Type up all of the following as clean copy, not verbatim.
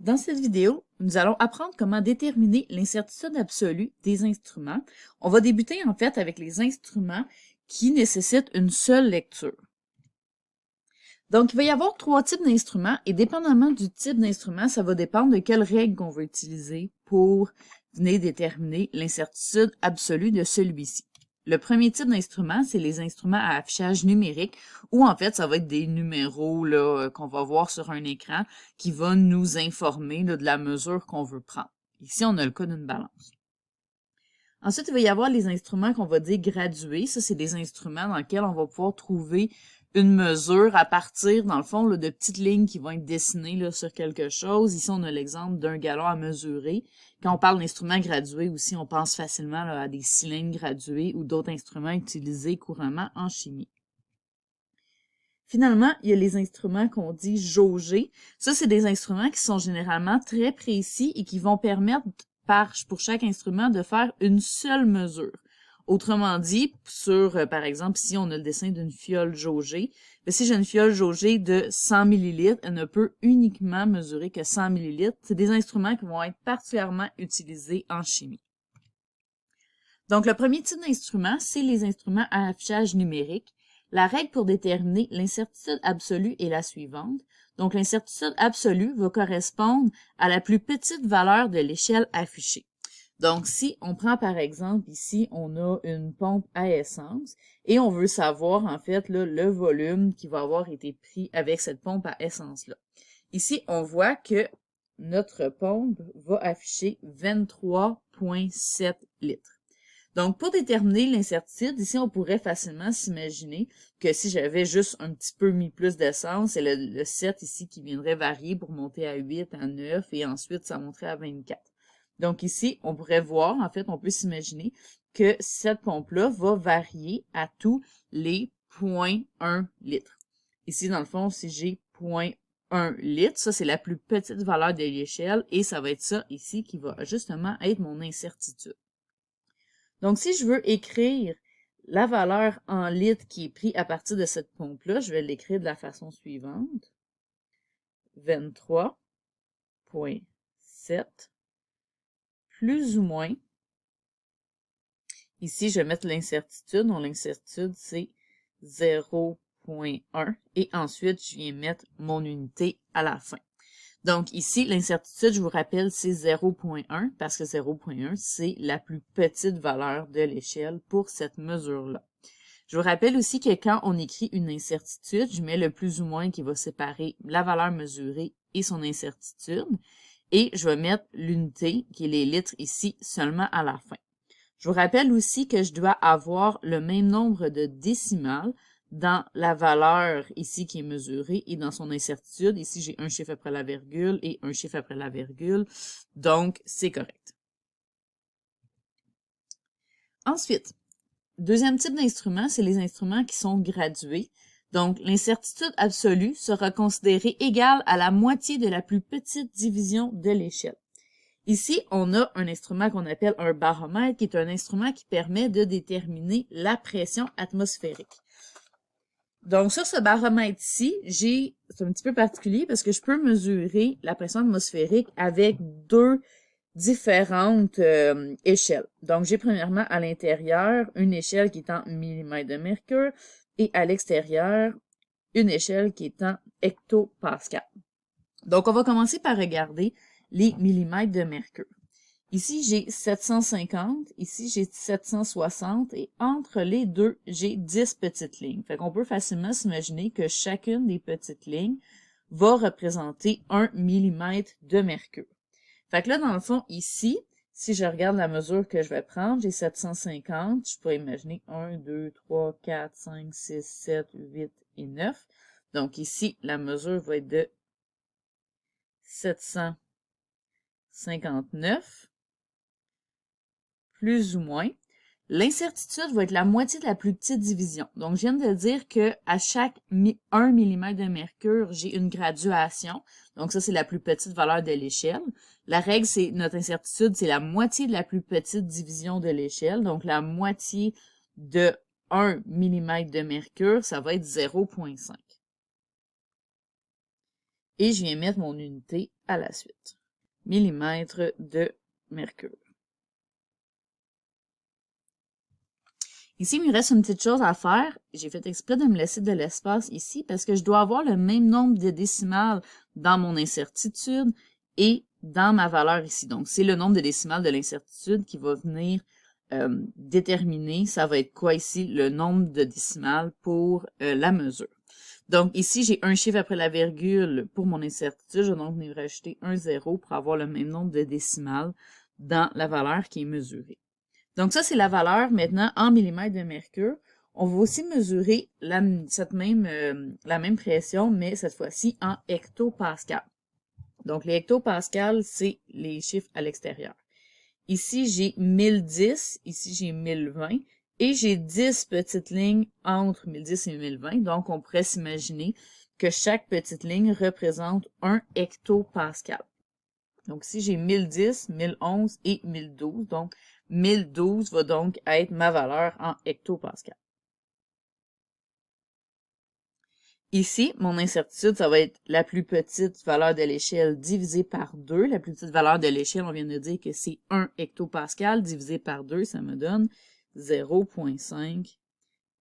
Dans cette vidéo, nous allons apprendre comment déterminer l'incertitude absolue des instruments. On va débuter en fait avec les instruments qui nécessitent une seule lecture. Donc, il va y avoir trois types d'instruments et dépendamment du type d'instrument, ça va dépendre de quelle règle qu'on va utiliser pour venir déterminer l'incertitude absolue de celui-ci. Le premier type d'instrument, c'est les instruments à affichage numérique, où en fait, ça va être des numéros là, qu'on va voir sur un écran qui va nous informer là, de la mesure qu'on veut prendre. Ici, on a le cas d'une balance. Ensuite, il va y avoir les instruments qu'on va dire gradués. Ça, c'est des instruments dans lesquels on va pouvoir trouver une mesure à partir, dans le fond, là, de petites lignes qui vont être dessinées là, sur quelque chose. Ici, on a l'exemple d'un gallon à mesurer. Quand on parle d'instruments gradués aussi, on pense facilement là, à des cylindres gradués ou d'autres instruments utilisés couramment en chimie. Finalement, il y a les instruments qu'on dit jaugés. Ça, c'est des instruments qui sont généralement très précis et qui vont permettre pour chaque instrument de faire une seule mesure. Autrement dit, par exemple, si on a le dessin d'une fiole jaugée, si j'ai une fiole jaugée de 100 ml, elle ne peut uniquement mesurer que 100 ml. C'est des instruments qui vont être particulièrement utilisés en chimie. Donc, le premier type d'instrument, c'est les instruments à affichage numérique. La règle pour déterminer l'incertitude absolue est la suivante. Donc, l'incertitude absolue va correspondre à la plus petite valeur de l'échelle affichée. Donc, si on prend par exemple ici, on a une pompe à essence et on veut savoir en fait là, le volume qui va avoir été pris avec cette pompe à essence-là. Ici, on voit que notre pompe va afficher 23,7 litres. Donc, pour déterminer l'incertitude, ici, on pourrait facilement s'imaginer que si j'avais juste un petit peu mis plus d'essence, c'est le 7 ici qui viendrait varier pour monter à 8, à 9, et ensuite, ça monterait à 24. Donc, ici, on pourrait voir, en fait, on peut s'imaginer que cette pompe-là va varier à tous les 0,1 litres. Ici, dans le fond, si j'ai 0,1 litre, ça, c'est la plus petite valeur de l'échelle, et ça va être ça ici qui va justement être mon incertitude. Donc, si je veux écrire la valeur en litres qui est prise à partir de cette pompe-là, je vais l'écrire de la façon suivante. 23,7 plus ou moins. Ici, je vais mettre l'incertitude. Donc, l'incertitude, c'est 0,1. Et ensuite, je viens mettre mon unité à la fin. Donc ici, l'incertitude, je vous rappelle, c'est 0,1 parce que 0,1, c'est la plus petite valeur de l'échelle pour cette mesure-là. Je vous rappelle aussi que quand on écrit une incertitude, je mets le plus ou moins qui va séparer la valeur mesurée et son incertitude. Et je vais mettre l'unité, qui est les litres ici, seulement à la fin. Je vous rappelle aussi que je dois avoir le même nombre de décimales dans la valeur ici qui est mesurée et dans son incertitude. Ici, j'ai un chiffre après la virgule et un chiffre après la virgule. Donc, c'est correct. Ensuite, deuxième type d'instrument, c'est les instruments qui sont gradués. Donc, l'incertitude absolue sera considérée égale à la moitié de la plus petite division de l'échelle. Ici, on a un instrument qu'on appelle un baromètre, qui est un instrument qui permet de déterminer la pression atmosphérique. Donc, sur ce baromètre-ci, c'est un petit peu particulier parce que je peux mesurer la pression atmosphérique avec deux différentes échelles. Donc, j'ai premièrement à l'intérieur une échelle qui est en millimètres de mercure et à l'extérieur une échelle qui est en hectopascal. Donc, on va commencer par regarder les millimètres de mercure. Ici, j'ai 750, ici, j'ai 760, et entre les deux, j'ai 10 petites lignes. Fait qu'on peut facilement s'imaginer que chacune des petites lignes va représenter 1 millimètre de mercure. Fait que là, dans le fond, ici, si je regarde la mesure que je vais prendre, j'ai 750, je pourrais imaginer 1, 2, 3, 4, 5, 6, 7, 8 et 9. Donc ici, la mesure va être de 759. Plus ou moins. L'incertitude va être la moitié de la plus petite division. Donc, je viens de dire que à chaque 1 mm de mercure, j'ai une graduation. Donc, ça, c'est la plus petite valeur de l'échelle. La règle, c'est notre incertitude, c'est la moitié de la plus petite division de l'échelle. Donc, la moitié de 1 mm de mercure, ça va être 0,5. Et je viens mettre mon unité à la suite. Millimètres de mercure. Ici, il me reste une petite chose à faire. J'ai fait exprès de me laisser de l'espace ici parce que je dois avoir le même nombre de décimales dans mon incertitude et dans ma valeur ici. Donc, c'est le nombre de décimales de l'incertitude qui va venir déterminer, ça va être quoi ici, le nombre de décimales pour la mesure. Donc, ici, j'ai un chiffre après la virgule pour mon incertitude. Je vais donc venir rajouter un 0 pour avoir le même nombre de décimales dans la valeur qui est mesurée. Donc, ça, c'est la valeur maintenant en millimètres de mercure. On va aussi mesurer la même pression, mais cette fois-ci en hectopascal. Donc, les hectopascals, c'est les chiffres à l'extérieur. Ici, j'ai 1010, ici, j'ai 1020, et j'ai 10 petites lignes entre 1010 et 1020. Donc, on pourrait s'imaginer que chaque petite ligne représente 1 hectopascal. Donc, ici, j'ai 1010, 1011 et 1012. Donc, 1012 va donc être ma valeur en hectopascal. Ici, mon incertitude, ça va être la plus petite valeur de l'échelle divisée par 2. La plus petite valeur de l'échelle, on vient de dire que c'est 1 hectopascal divisé par 2, ça me donne 0,5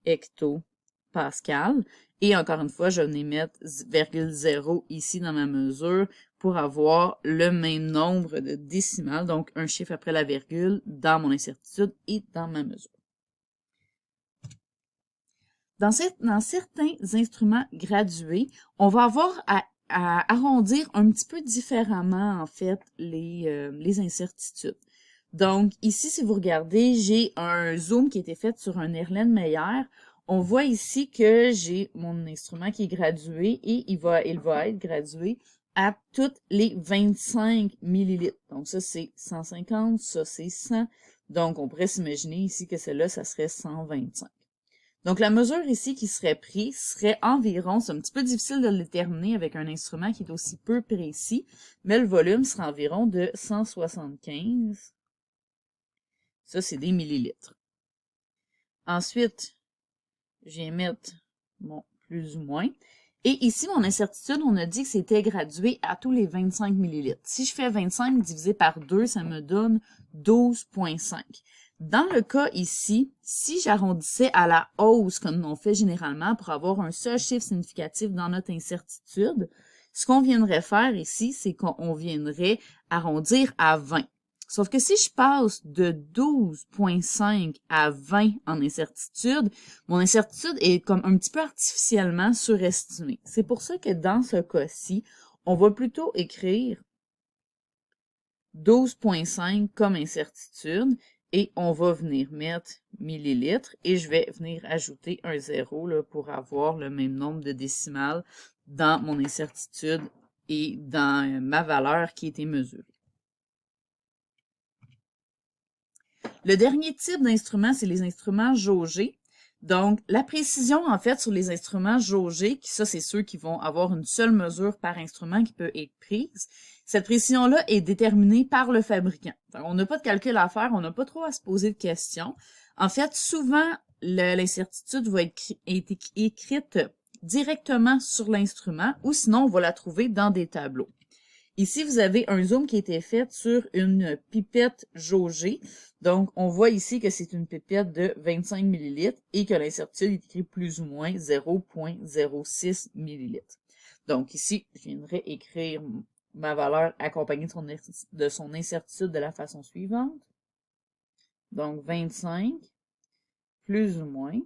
hectopascal. Et encore une fois, je vais mettre 0,0 ici dans ma mesure pour avoir le même nombre de décimales, donc un chiffre après la virgule dans mon incertitude et dans ma mesure. Dans certains instruments gradués, on va avoir à arrondir un petit peu différemment, en fait, les incertitudes. Donc, ici, si vous regardez, j'ai un zoom qui a été fait sur un Erlenmeyer. On voit ici que j'ai mon instrument qui est gradué et il va être gradué à toutes les 25 millilitres. Donc, ça, c'est 150, ça, c'est 100. Donc, on pourrait s'imaginer ici que celle-là, ça serait 125. Donc, la mesure ici qui serait prise serait environ, c'est un petit peu difficile de le déterminer avec un instrument qui est aussi peu précis, mais le volume serait environ de 175. Ça, c'est des millilitres. Ensuite, je viens mettre mon plus ou moins. Et ici, mon incertitude, on a dit que c'était gradué à tous les 25 millilitres. Si je fais 25 divisé par 2, ça me donne 12,5. Dans le cas ici, si j'arrondissais à la hausse, comme on fait généralement pour avoir un seul chiffre significatif dans notre incertitude, ce qu'on viendrait faire ici, c'est qu'on viendrait arrondir à 20. Sauf que si je passe de 12,5 à 20 en incertitude, mon incertitude est comme un petit peu artificiellement surestimée. C'est pour ça que dans ce cas-ci, on va plutôt écrire 12,5 comme incertitude et on va venir mettre millilitres et je vais venir ajouter un 0 là, pour avoir le même nombre de décimales dans mon incertitude et dans ma valeur qui a été mesurée. Le dernier type d'instrument, c'est les instruments jaugés. Donc, la précision, en fait, sur les instruments jaugés, ça, c'est ceux qui vont avoir une seule mesure par instrument qui peut être prise. Cette précision-là est déterminée par le fabricant. On n'a pas de calcul à faire, on n'a pas trop à se poser de questions. En fait, souvent, l'incertitude va être écrite directement sur l'instrument ou sinon, on va la trouver dans des tableaux. Ici, vous avez un zoom qui a été fait sur une pipette jaugée. Donc, on voit ici que c'est une pipette de 25 ml et que l'incertitude est écrit plus ou moins 0,06 ml. Donc, ici, je viendrai écrire ma valeur accompagnée de son incertitude de la façon suivante. Donc, 25 plus ou moins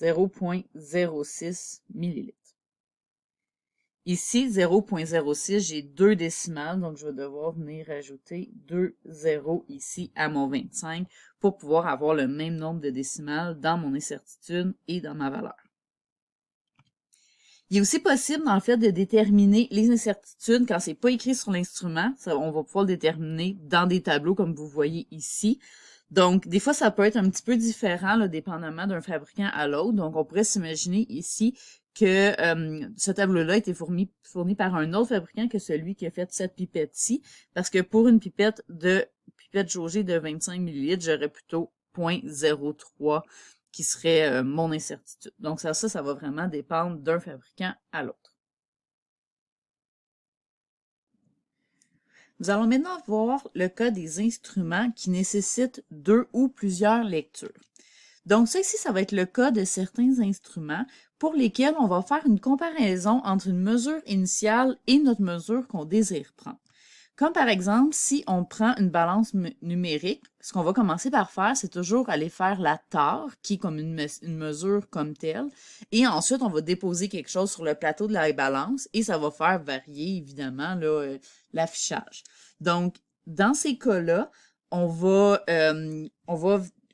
0,06 ml. Ici, 0,06, j'ai 2 décimales, donc je vais devoir venir ajouter 2 zéros ici à mon 25 pour pouvoir avoir le même nombre de décimales dans mon incertitude et dans ma valeur. Il est aussi possible, en fait, de déterminer les incertitudes quand c'est pas écrit sur l'instrument. On va pouvoir le déterminer dans des tableaux comme vous voyez ici. Donc, des fois, ça peut être un petit peu différent, là, dépendamment d'un fabricant à l'autre. Donc, on pourrait s'imaginer ici que ce tableau-là a été fourni par un autre fabricant que celui qui a fait cette pipette-ci. Parce que pour une pipette jaugée de 25 ml, j'aurais plutôt 0,03 qui serait mon incertitude. Donc, ça va vraiment dépendre d'un fabricant à l'autre. Nous allons maintenant voir le cas des instruments qui nécessitent 2 ou plusieurs lectures. Donc ça ici, ça va être le cas de certains instruments pour lesquels on va faire une comparaison entre une mesure initiale et notre mesure qu'on désire prendre. Comme par exemple, si on prend une balance numérique, ce qu'on va commencer par faire, c'est toujours aller faire la tare, qui est comme une mesure comme telle, et ensuite on va déposer quelque chose sur le plateau de la balance, et ça va faire varier évidemment l'affichage. Donc, dans ces cas-là, on va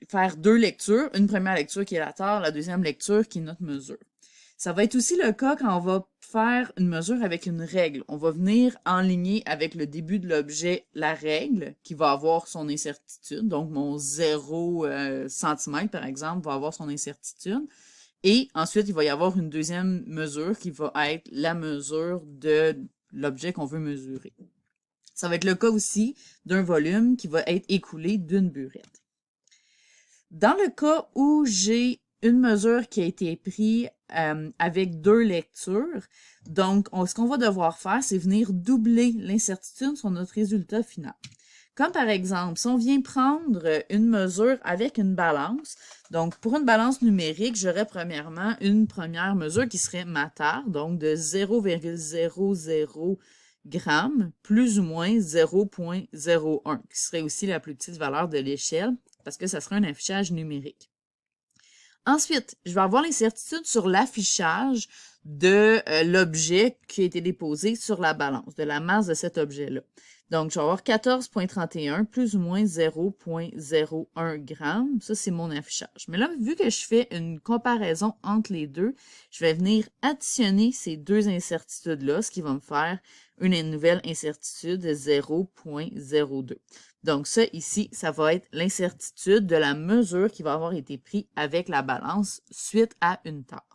faire 2 lectures, une première lecture qui est la tare, la deuxième lecture qui est notre mesure. Ça va être aussi le cas quand on va faire une mesure avec une règle. On va venir enligner avec le début de l'objet la règle qui va avoir son incertitude. Donc, mon 0 cm, par exemple, va avoir son incertitude. Et ensuite, il va y avoir une deuxième mesure qui va être la mesure de l'objet qu'on veut mesurer. Ça va être le cas aussi d'un volume qui va être écoulé d'une burette. Dans le cas où j'ai une mesure qui a été prise avec 2 lectures, donc ce qu'on va devoir faire, c'est venir doubler l'incertitude sur notre résultat final. Comme par exemple, si on vient prendre une mesure avec une balance, donc pour une balance numérique, j'aurais premièrement une première mesure qui serait ma tare, donc de 0,00 grammes plus ou moins 0,01, qui serait aussi la plus petite valeur de l'échelle, parce que ça serait un affichage numérique. Ensuite, je vais avoir l'incertitude sur l'affichage de l'objet qui a été déposé sur la balance, de la masse de cet objet-là. Donc, je vais avoir 14,31 plus ou moins 0,01 grammes. Ça, c'est mon affichage. Mais là, vu que je fais une comparaison entre les deux, je vais venir additionner ces deux incertitudes-là, ce qui va me faire une nouvelle incertitude de 0,02. Donc, ça ici, ça va être l'incertitude de la mesure qui va avoir été prise avec la balance suite à une tare.